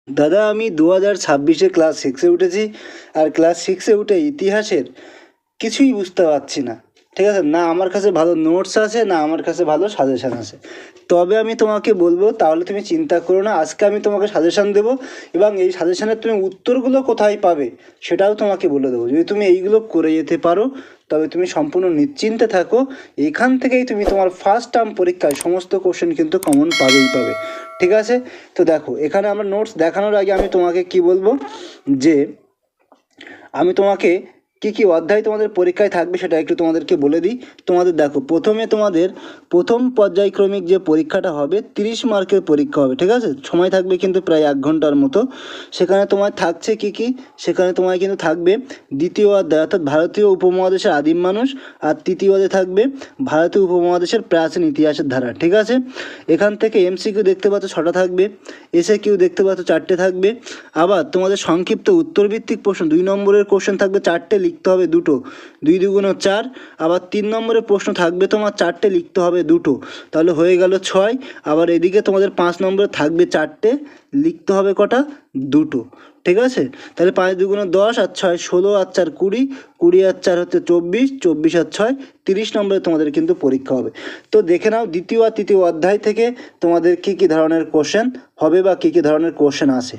দাদা আমি 2026-এ ক্লাস 6-এ উঠেছি, আর ক্লাস 6-এ উঠে ইতিহাসের কিছুই বুঝতে পারছি না। ঠিক আছে, না আমার কাছে ভালো নোটস আছে, না আমার কাছে ভালো সাজেশান আছে। তবে আমি তোমাকে বলবো, তাহলে তুমি চিন্তা করো না, আজকে আমি তোমাকে সাজেশান দেবো এবং এই সাজেশানের তুমি উত্তরগুলো কোথায় পাবে সেটাও তোমাকে বলে দেবো। যদি তুমি এইগুলো করে যেতে পারো তবে তুমি সম্পূর্ণ নিশ্চিন্তে থাকো, এখান থেকেই তুমি তোমার ফার্স্ট টার্ম পরীক্ষায় সমস্ত কোশ্চেন কিন্তু কমন পাবেই পাবে। ঠিক আছে, তো দেখো এখানে আমরা নোটস দেখানোর আগে আমি তোমাকে কি বলবো, যে আমি তোমাকে কী কী অধ্যায় তোমাদের পরীক্ষায় থাকবে সেটা একটু তোমাদেরকে বলে দিই। তোমাদের দেখো, প্রথমে তোমাদের প্রথম পর্যায়ক্রমিক যে পরীক্ষাটা হবে 30 মার্কের পরীক্ষা হবে। ঠিক আছে, সময় থাকবে কিন্তু প্রায় 1 ঘন্টার মতো। সেখানে তোমার থাকছে কী কী, সেখানে তোমার কিন্তু থাকবে দ্বিতীয় অধ্যায় অর্থাৎ ভারতীয় উপমহাদেশের আদিম মানুষ, আর তৃতীয় অধ্যায় থাকবে ভারতীয় উপমহাদেশের প্রাচীন ইতিহাসের ধারা। ঠিক আছে, এখান থেকে এমসিকিউ দেখতে পাচ্ছ 6টা থাকবে, এসএ কিউ দেখতে পাচ্ছ 4টে থাকবে। আবার তোমাদের সংক্ষিপ্ত উত্তরভিত্তিক প্রশ্ন 2 নম্বরের কোশ্চেন থাকবে 4টে, লিখতে হবে 2টো, 2 দুগুণ 4। আবার 3 নম্বরের প্রশ্ন থাকবে তোমার 4টে, লিখতে হবে 2টো, তাহলে হয়ে গেল 6। আবার এদিকে তোমাদের 5 নম্বরে থাকবে 4টে, লিখতে হবে কটা, 2টো। ঠিক আছে, তাহলে 5 দুগুণ 10 আর 6 16 আর 4 20, 20 আর 4 হচ্ছে 24, 24 আর 6 30 নম্বরে তোমাদের কিন্তু পরীক্ষা হবে। তো দেখে নাও দ্বিতীয় আর তৃতীয় অধ্যায় থেকে তোমাদের কী কী ধরনের কোশ্চেন হবে বা কী কী ধরনের কোশ্চেন আসে।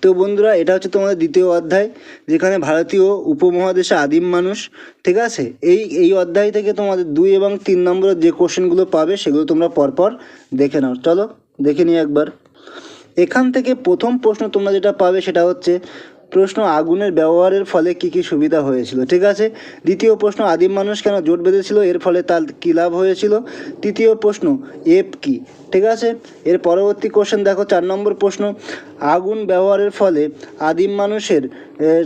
তো বন্ধুরা, এটা হচ্ছে তোমাদের দ্বিতীয় অধ্যায়, যেখানে ভারতীয় উপমহাদেশে আদিম মানুষ। ঠিক আছে, এই অধ্যায় থেকে তোমাদের 2 এবং 3 নম্বরের যে কোশ্চেনগুলো পাবে সেগুলো তোমরা পরপর দেখে নাও। চলো দেখে নিই একবার। এখান থেকে প্রথম প্রশ্ন তোমরা যেটা পাবে সেটা হচ্ছে প্রশ্ন, আগুনের ব্যবহারের ফলে কী কী সুবিধা হয়েছিল। ঠিক আছে, দ্বিতীয় প্রশ্ন, আদিম মানুষ কেন জোট বেঁধেছিল, এর ফলে তার কী লাভ হয়েছিল। তৃতীয় প্রশ্ন, এপ কি। ঠিক আছে, এর পরবর্তী কোশ্চেন দেখো, 4 নম্বর প্রশ্ন, আগুন ব্যবহারের ফলে আদিম মানুষের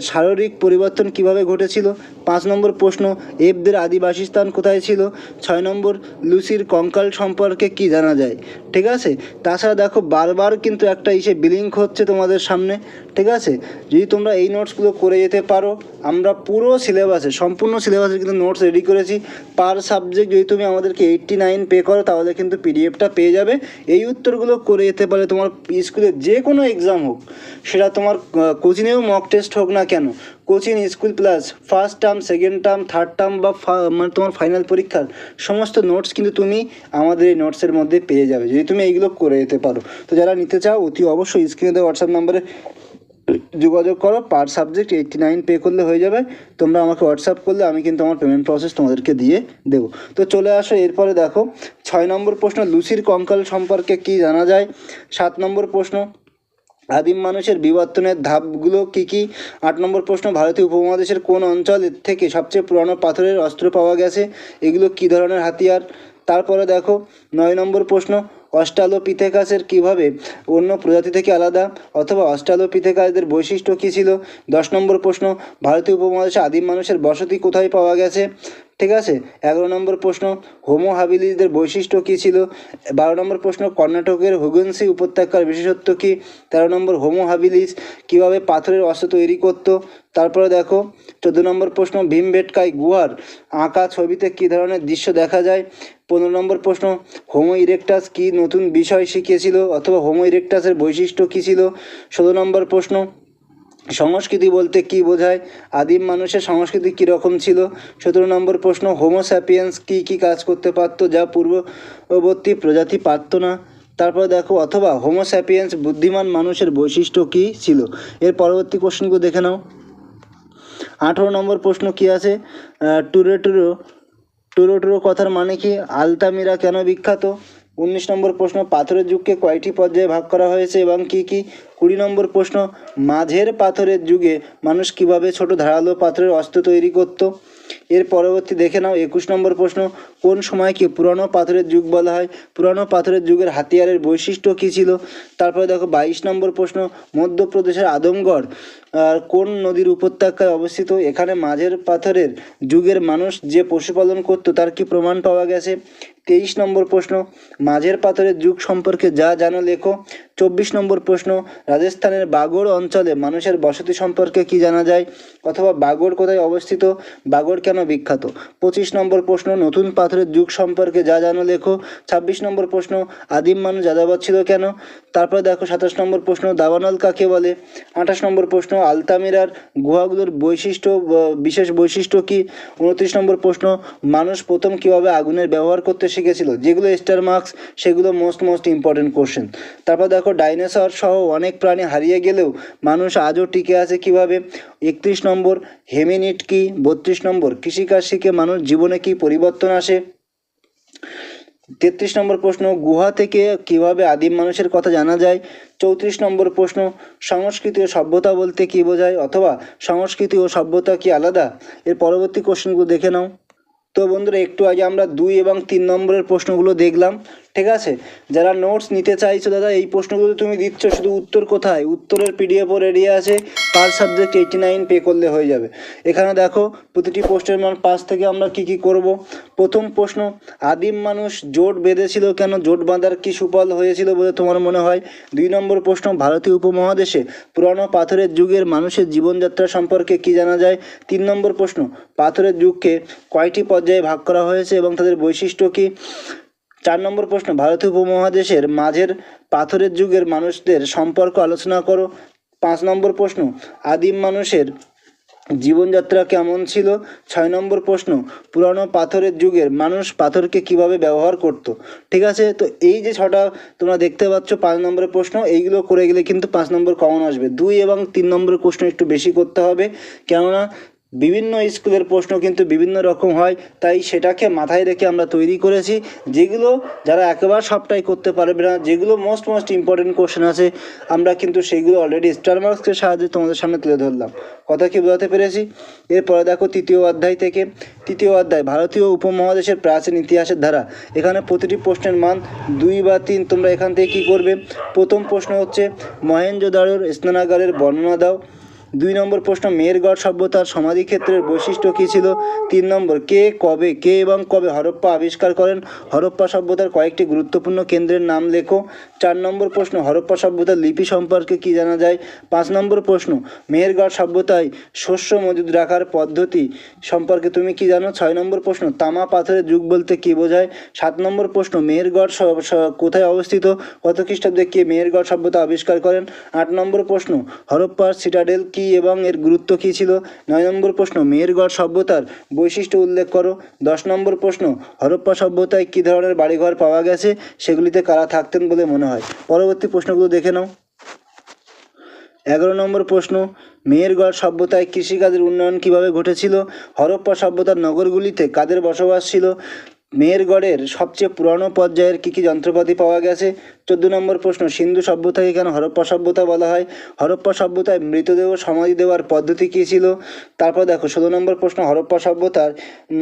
শারীরিক পরিবর্তন কিভাবে ঘটেছিল। 5 নম্বর প্রশ্ন, এপদের আদি বাসস্থান কোথায় ছিল। 6 নম্বর, লুসির কঙ্কাল সম্পর্কে কি জানা যায়। ঠিক আছে, তাছাড়া দেখো বারবার কিন্তু একটা বিলিঙ্ক হচ্ছে তোমাদের সামনে। ঠিক আছে, যদি তোমরা এই নোটসগুলো করে যেতে পারো, আমরা পুরো সিলেবাসে সম্পূর্ণ সিলেবাসে কিন্তু নোটস রেডি করেছি। পার সাবজেক্ট যদি তুমি আমাদেরকে 89 পে করো তাহলে কিন্তু পিডিএফটা পেয়ে যাবে। এই উত্তরগুলো করে যেতে পারলে তোমার স্কুলে যে কোনো এক্সাম হোক, সেটা তোমার কোচিংয়েও মক টেস্ট হোক না কেন, coaching, school plus first term, second term, third term বা মানে তোমার ফাইনাল পরীক্ষার সমস্ত নোটস কিন্তু তুমি আমাদের এই নোটসের মধ্যে পেয়ে যাবে, যদি তুমি এইগুলো করে যেতে পারো। তো যারা নিতে চাও অতি অবশ্যই স্ক্রিনে দেওয়া হোয়াটসঅ্যাপ নাম্বারে যোগাযোগ করো। পার সাবজেক্ট 89 পে করলে হয়ে যাবে। তোমরা আমাকে হোয়াটসঅ্যাপ করলে আমি কিন্তু আমার পেমেন্ট প্রসেস তোমাদেরকে দিয়ে দেবো। তো চলে আসো, এরপরে দেখো 6 নম্বর প্রশ্ন, লুসির কঙ্কাল সম্পর্কে কি জানা যায়। 7 নম্বর প্রশ্ন, আদিম মানুষের বিবর্তনের ধাপগুলো কী কী। 8 নম্বর প্রশ্ন, ভারতীয় উপমহাদেশের কোন অঞ্চল থেকে সবচেয়ে পুরনো পাথরের অস্ত্র পাওয়া গেছে, এগুলো কী ধরনের হাতিয়ার। তারপরে দেখো 9 নম্বর প্রশ্ন, অস্ট্রালোপিথেকাসের কীভাবে অন্য প্রজাতি থেকে আলাদা, অথবা অস্ট্রালোপিথেকাসদের বৈশিষ্ট্য কী ছিল। 10 নম্বর প্রশ্ন, ভারতীয় উপমহাদেশে আদিম মানুষের বসতি কোথায় পাওয়া গেছে। ঠিক আছে, 11 নম্বর প্রশ্ন, হোমো হাবিলিসদের বৈশিষ্ট্য কী ছিল। 12 নম্বর প্রশ্ন, কর্ণাটকের হুগেন্সি উপত্যকার বিশেষত্ব কী। 13 নম্বর, হোমো হাবিলিস কীভাবে পাথরের অস্ত্র তৈরি করত। তারপরে দেখো 14 নম্বর প্রশ্ন, ভীমবেটকাই গুহার আঁকা ছবিতে কী ধরনের দৃশ্য দেখা যায়। 15 নম্বর প্রশ্ন, হোমো ইরেকটাস কী নতুন বিষয় শিখিয়েছিল, অথবা হোমো ইরেকটাসের বৈশিষ্ট্য কী ছিল। 16 নম্বর প্রশ্ন, সংস্কৃতি বলতে কী বোঝায়, আদিম মানুষের সংস্কৃতি কীরকম ছিল। 17 নম্বর প্রশ্ন, হোমো স্যাপিয়েন্স কী কী কাজ করতে পারতো যা পূর্ববর্তী প্রজাতি পারতো না। তারপরে দেখো, অথবা হোমো স্যাপিয়েন্স বুদ্ধিমান মানুষের বৈশিষ্ট্য কী ছিল। এর পরবর্তী কোশ্চেনগুলো দেখে নাও। 18 নম্বর প্রশ্ন কী আছে, টুরো কথার মানে কি, আলতামিরা কেন বিখ্যাত। 19 নম্বর প্রশ্ন, পাথরের যুগকে কয়টি পর্যায়ে ভাগ করা হয়েছে এবং কী কী। 20 নম্বর প্রশ্ন, মাঝের পাথরের যুগে মানুষ কীভাবে ছোট ধারালো পাথরের অস্ত্র তৈরি করত। এর পরবর্তী দেখে নাও 21 নম্বর প্রশ্ন, কোন সময়কে পুরানো পাথরের যুগ বলা হয়, পুরানো পাথরের যুগের হাতিয়ারের বৈশিষ্ট্য কী ছিল। তারপরে দেখো 22 নম্বর প্রশ্ন, মধ্যপ্রদেশের আদমগড় কোন নদীর উপত্যকায় অবস্থিত, এখানে মাঝের পাথরের যুগের মানুষ যে পশুপালন করত তার কি প্রমাণ পাওয়া গেছে। 23 নম্বর প্রশ্ন, মাঝের পাথরের যুগ সম্পর্কে যা জানো লেখো। 24 নম্বর প্রশ্ন, রাজস্থানের বাগড় অঞ্চলে মানুষের বসতি সম্পর্কে কি জানা যায়? অথবা বাগড় কোথায় অবস্থিত? বাগড় কেন বিখ্যাত? 25 নম্বর প্রশ্ন, নতুন পাথরের যুগ সম্পর্কে যা জানো লেখো। 26 নম্বর প্রশ্ন, আদিম মানুষ যাযাবর ছিল কেন? তারপরে দেখো 27 নম্বর প্রশ্ন, দাবানল কাকে বলে? 28 নম্বর প্রশ্ন, আলতামিরার গুহাগুলোর বিশেষ বৈশিষ্ট্য কি? 29 নম্বর প্রশ্ন, মানুষ প্রথম কিভাবে আগুনের ব্যবহার করতে শিখেছিল? যেগুলো স্টার মার্কস, সেগুলো মোস্ট ইম্পর্টেন্ট কোশ্চেন। তারপর দেখো ডাইনোসর সহ অনেক প্রাণী হারিয়ে গেলেও মানুষ আজও টিকে আছে কিভাবে? 31 নম্বর, হেমিনিট কি? 32 নম্বর, কৃষিকাজ শিখে মানুষ জীবনে কি পরিবর্তন আসে? 33 নম্বর প্রশ্ন, গুহা থেকে কিভাবে আদিম মানুষের কথা জানা যায়? 34 নম্বর প্রশ্ন, সংস্কৃতি ও সভ্যতা বলতে কি বোঝায়? অথবা সংস্কৃতি ও সভ্যতা কি আলাদা? এর পরবর্তী কোশ্চেনগুলো দেখে নাও। তো বন্ধুরা, একটু আগে আমরা 2 এবং 3 নম্বরের প্রশ্নগুলো দেখলাম, ঠিক আছে? যারা নোটস নিতে চাইছো দাদা, এই প্রশ্নগুলো তুমি দিচ্ছ, শুধু উত্তর কোথায়? উত্তরের পিডিএফও রেডি আছে, পার সাবজেক্ট 89 পে করলে হয়ে যাবে। এখানে দেখো প্রতিটি প্রশ্নের মান 5 থেকে আমরা কি করব। প্রথম প্রশ্ন, আদিম মানুষ জোট বেঁধেছিল কেন? জোট বাঁধার কি সুফল হয়েছিল বলে তোমার মনে হয়? 2 নম্বর প্রশ্ন, ভারতীয় উপমহাদেশে পুরানো পাথরের যুগের মানুষের জীবনযাত্রা সম্পর্কে কি জানা যায়? 3 নম্বর প্রশ্ন, পাথরের যুগকে কয়টি পর্যায়ে ভাগ করা হয়েছে এবং তাদের বৈশিষ্ট্য কি? 4 নম্বর প্রশ্ন, ভারতীয় উপমহাদেশের মাঝের পাথরের যুগের মানুষদের সম্পর্ক আলোচনা করো। 5 নম্বর প্রশ্ন, আদিম মানুষের জীবনযাত্রা কেমন ছিল? 6 নম্বর প্রশ্ন, পুরানো পাথরের যুগের মানুষ পাথরকে কিভাবে ব্যবহার করত? ঠিক আছে, তো এই যে 6টা তোমরা দেখতে পাচ্ছ 5 নম্বরের প্রশ্ন, এইগুলো করে গেলে কিন্তু 5 নম্বর কমন আসবে। 2 এবং 3 নম্বরের প্রশ্ন একটু বেশি করতে হবে, কেননা বিভিন্ন স্কুলের প্রশ্ন কিন্তু বিভিন্ন রকম হয়, তাই সেটাকে মাথায় রেখে আমরা তৈরি করেছি। যেগুলো যারা একেবারে সবটাই করতে পারবে না, যেগুলো মোস্ট ইম্পর্টেন্ট কোশ্চেন আছে, আমরা কিন্তু সেইগুলো অলরেডি স্টার মার্কসের সাহায্যে তোমাদের সামনে তুলে ধরলাম। কথা কি বোঝাতে পেরেছি? এরপরে দেখো তৃতীয় অধ্যায় থেকে। তৃতীয় অধ্যায়, ভারতীয় উপমহাদেশের প্রাচীন ইতিহাসের ধারা। এখানে প্রতিটি প্রশ্নের মান 2 বা 3। তোমরা এখান থেকে কী করবে? প্রথম প্রশ্ন হচ্ছে, মহেঞ্জোদারোর স্নানাগারের বর্ণনা দাও। 2 নম্বর প্রশ্ন, মেহেরগড় সভ্যতার সমাধিক্ষেত্রের বৈশিষ্ট্য কী ছিল? 3 নম্বর, কে এবং কবে হরপ্পা আবিষ্কার করেন? হরপ্পা সভ্যতার কয়েকটি গুরুত্বপূর্ণ কেন্দ্রের নাম লেখো। 4 নম্বর প্রশ্ন, হরপ্পা সভ্যতার লিপি সম্পর্কে কী জানা যায়? 5 নম্বর প্রশ্ন, মেহেরগড় সভ্যতায় শস্য মজুদ রাখার পদ্ধতি সম্পর্কে তুমি কি জানো? 6 নম্বর প্রশ্ন, তামা পাথরের যুগ বলতে কী বোঝায়? 7 নম্বর প্রশ্ন, মেহেরগড় কোথায় অবস্থিত? কত খ্রিস্টাব্দে কে মেহেরগড় সভ্যতা আবিষ্কার করেন? 8 নম্বর প্রশ্ন, হরপ্পার সিটাডেল কি এবং এর গুরুত্ব কী ছিল? 9 নম্বর প্রশ্ন, মেহেরগড় সভ্যতার বৈশিষ্ট্য উল্লেখ করো। 10 নম্বর প্রশ্ন, হরপ্পা সভ্যতায় কী ধরনের বাড়িঘর পাওয়া গেছে? সেগুলিতে কারা থাকতেন বলে মনে হয়? পরবর্তী প্রশ্নগুলো দেখে নাও। 11 নম্বর প্রশ্ন, মেহেরগড় সভ্যতায় কৃষিকাজের উন্নয়ন কিভাবে ঘটেছিল? হরপ্পা সভ্যতার নগরগুলিতে কাদের বসবাস ছিল? মেহেরগড়ের সবচেয়ে পুরানো পর্যায়ের কী যন্ত্রপাতি পাওয়া গেছে? 14 নম্বর প্রশ্ন, সিন্ধু সভ্যতাকে কেন হরপ্পা সভ্যতা বলা হয়? হরপ্পা সভ্যতায় মৃতদেহ সমাধি দেওয়ার পদ্ধতি কী ছিল? তারপর দেখো 16 নম্বর প্রশ্ন, হরপ্পা সভ্যতার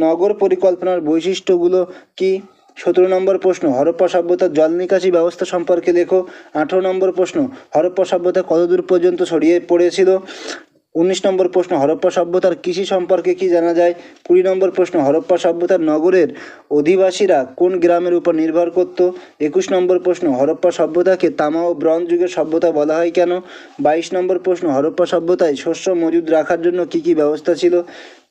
নগর পরিকল্পনার বৈশিষ্ট্যগুলো কী? 17 নম্বর প্রশ্ন, হরপ্পা সভ্যতার জল নিকাশি ব্যবস্থা সম্পর্কে লেখো। 18 নম্বর প্রশ্ন, হরপ্পা সভ্যতা কতদূর পর্যন্ত ছড়িয়ে পড়েছিল? 19 নম্বর প্রশ্ন, হরপ্পা সভ্যতার কৃষি সম্পর্কে কি জানা যায়? 20 নম্বর প্রশ্ন, হরপ্পা সভ্যতার নগরের অধিবাসীরা কোন গ্রামের উপর নির্ভর করত? 21 নম্বর প্রশ্ন, হরপ্পা সভ্যতাকে তামা ও ব্রোঞ্জ যুগের সভ্যতা বলা হয় কেন? 22 নম্বর প্রশ্ন, হরপ্পা সভ্যতায় শস্য মজুদ রাখার জন্য কী ব্যবস্থা ছিল?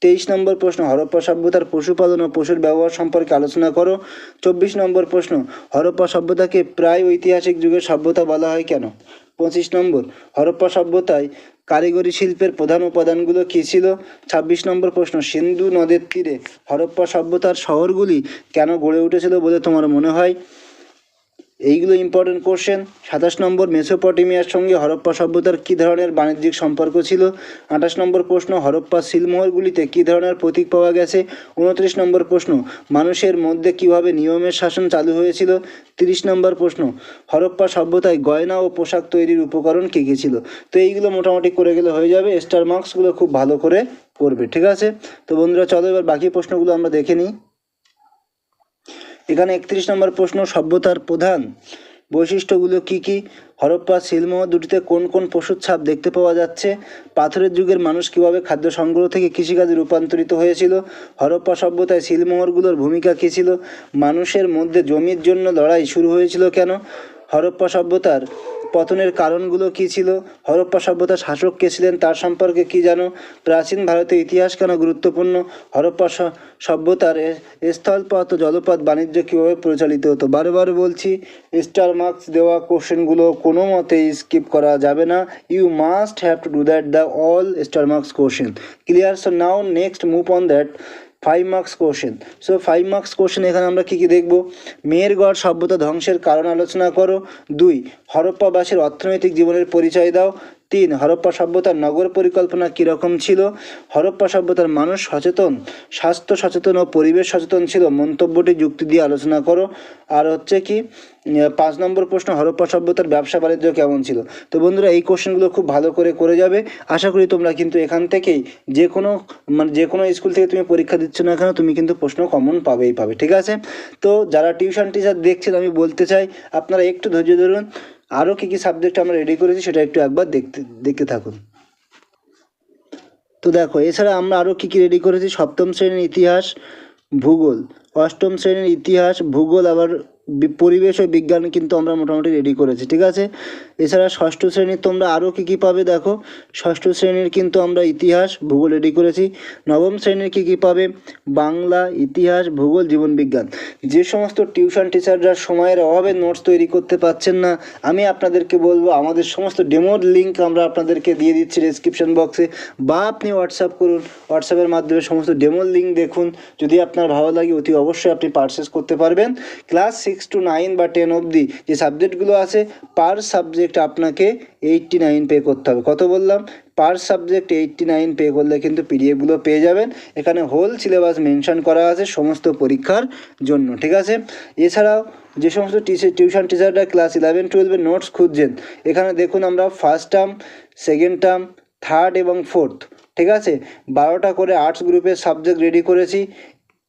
23 নম্বর প্রশ্ন, হরপ্পা সভ্যতার পশুপালন ও পশুর ব্যবহার সম্পর্কে আলোচনা করো। 24 নম্বর প্রশ্ন, হরপ্পা সভ্যতাকে প্রায় ঐতিহাসিক যুগের সভ্যতা বলা হয় কেন? 25 নম্বর, হরপ্পা সভ্যতায় কারিগরি শিল্পের প্রধান উপাদানগুলো কী ছিল? 26 নম্বর প্রশ্ন, সিন্ধু নদের তীরে হরপ্পা সভ্যতার শহরগুলি কেন গড়ে উঠেছিল বলে তোমার মনে হয়? এইগুলো ইম্পর্টেন্ট কোশ্চেন। 27 নম্বর, মেসোপটেমিয়ার সঙ্গে হরপ্পা সভ্যতার কী ধরনের বাণিজ্যিক সম্পর্ক ছিল? 28 নম্বর প্রশ্ন, হরপ্পা সিলমোহরগুলিতে কী ধরনের প্রতীক পাওয়া গেছে? 29 নম্বর প্রশ্ন, মানুষের মধ্যে কীভাবে নিয়মের শাসন চালু হয়েছিল? 30 নম্বর প্রশ্ন, হরপ্পা সভ্যতায় গয়না ও পোশাক তৈরির উপকরণ কী কী ছিল? তো এইগুলো মোটামুটি করে গেলে হয়ে যাবে। স্টার মার্কসগুলো খুব ভালো করে করবে, ঠিক আছে? তো বন্ধুরা, চলো এবার বাকি প্রশ্নগুলো আমরা দেখে নিই। এখানে 31 নম্বর প্রশ্ন, সভ্যতার প্রধান বৈশিষ্ট্যগুলো কী কী? হরপ্পা সিলমোহর দুটিতে কোন কোন পশুর ছাপ দেখতে পাওয়া যাচ্ছে? পাথরের যুগের মানুষ কীভাবে খাদ্য সংগ্রহ থেকে কৃষিকাজে রূপান্তরিত হয়েছিল? হরপ্পা সভ্যতায় সিলমোহরগুলোর ভূমিকা কী ছিল? মানুষের মধ্যে জমির জন্য লড়াই শুরু হয়েছিল কেন? হরপ্পা সভ্যতার পতনের কারণগুলো কী ছিল? হরপ্পা সভ্যতার শাসক কে ছিলেন তার সম্পর্কে কী জানো? প্রাচীন ভারতের ইতিহাস কেন গুরুত্বপূর্ণ? হরপ্পা সভ্যতার স্থলপথ ও জলপথ বাণিজ্য কীভাবে পরিচালিত হতো? বারবার বলছি, স্টার মার্কস দেওয়া কোশ্চেনগুলো কোনো মতেই স্কিপ করা যাবে না। You must have to do that the all star marks question. Clear? So now next move on that 5 marks question. সো 5 মার্কস কোশ্চেন এখানে আমরা কী কী দেখব? মেহেরগড় সভ্যতা ধ্বংসের কারণ আলোচনা করো। 2 হরপ্পাবাসীর অর্থনৈতিক জীবনের পরিচয় দাও। 3 হরপ্পা সভ্যতার নগর পরিকল্পনা কীরকম ছিল? হরপ্পা সভ্যতার মানুষ সচেতন, স্বাস্থ্য সচেতন ও পরিবেশ সচেতন ছিল, মন্তব্যটি যুক্তি দিয়ে আলোচনা করো। আর হচ্ছে কি 5 নম্বর প্রশ্ন, হরপ্পা সভ্যতার ব্যবসা বাণিজ্য কেমন ছিল? তো বন্ধুরা, এই কোশ্চেনগুলো খুব ভালো করে যাবে। আশা করি তোমরা কিন্তু এখান থেকেই যে কোনো স্কুল থেকে তুমি পরীক্ষা দিচ্ছ না কেন, তুমি কিন্তু প্রশ্ন কমন পাবে, ঠিক আছে? তো যারা টিউশন টিচার দেখছেন, আমি বলতে চাই আপনারা একটু ধৈর্য ধরুন। আরও কী কী সাবজেক্ট আমরা রেডি করেছি সেটা একটু একবার দেখতে থাকুন। তো দেখো, এছাড়া আমরা আরও কী কী রেডি করেছি: সপ্তম শ্রেণীর ইতিহাস, ভূগোল, অষ্টম শ্রেণীর ইতিহাস, ভূগোল, আবার পরিবেশ ও বিজ্ঞান কিন্তু আমরা মোটামুটি রেডি করেছি, ঠিক আছে? এছাড়া ষষ্ঠ শ্রেণীর তোমরা আরও কী কী পাবে দেখো, ষষ্ঠ শ্রেণীর কিন্তু আমরা ইতিহাস, ভূগোল রেডি করেছি। নবম শ্রেণীর কী কী পাবে? বাংলা, ইতিহাস, ভূগোল, জীবনবিজ্ঞান। যে সমস্ত টিউশন টিচাররা সময়ের অভাবে নোটস তৈরি করতে পারছেন না, আমি আপনাদেরকে বলবো আমাদের সমস্ত ডেমোর লিঙ্ক আমরা আপনাদেরকে দিয়ে দিচ্ছি ডেসক্রিপশন বক্সে, বা আপনি হোয়াটসঅ্যাপ করুন, হোয়াটসঅ্যাপের মাধ্যমে সমস্ত ডেমোর লিঙ্ক দেখুন। যদি আপনার ভালো লাগে অতি অবশ্যই আপনি পারচেস করতে পারবেন। ক্লাস 6 to 9 বা 10 অবধি যে সাবজেক্টগুলো আছে, পার সাবজেক্ট আপনাকে 89 পে করতে হবে। কত বললাম? পার সাবজেক্ট 89 পে করলে কিন্তু পিডিএফগুলো পেয়ে যাবেন। এখানে হোল সিলেবাস মেনশন করা আছে সমস্ত পরীক্ষার জন্য, ঠিক আছে? এছাড়াও যে সমস্ত টিউশন টিচাররা ক্লাস 11-12 নোটস খুঁজছেন, এখানে দেখুন আমরা first term, second term, third এবং ফোর্থ, ঠিক আছে, 12টা করে আর্টস গ্রুপের সাবজেক্ট রেডি করেছি।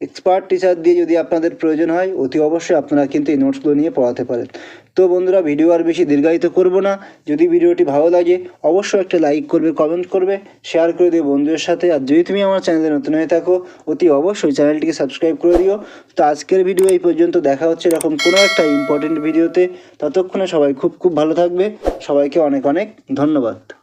এক্সপার্ট টিচার দিয়ে যদি আপনাদের প্রয়োজন হয়, অতি অবশ্যই আপনারা কিন্তু এই নোটসগুলো নিয়ে পড়াতে পারেন। তো বন্ধুরা, ভিডিও আর বেশি দীর্ঘায়িত করব না। যদি ভিডিওটি ভালো লাগে অবশ্যই একটা লাইক করবে, কমেন্ট করবে, শেয়ার করে দিও বন্ধুদের সাথে। আর যদি তুমি আমার চ্যানেলে নতুন হয়ে থাকো, অতি অবশ্যই চ্যানেলটিকে সাবস্ক্রাইব করে দিও। তো আজকের ভিডিও এই পর্যন্ত। দেখা হচ্ছে এরকম কোনো একটা ইম্পর্টেন্ট ভিডিওতে। ততক্ষণে সবাই খুব ভালো থাকবে। সবাইকে অনেক ধন্যবাদ।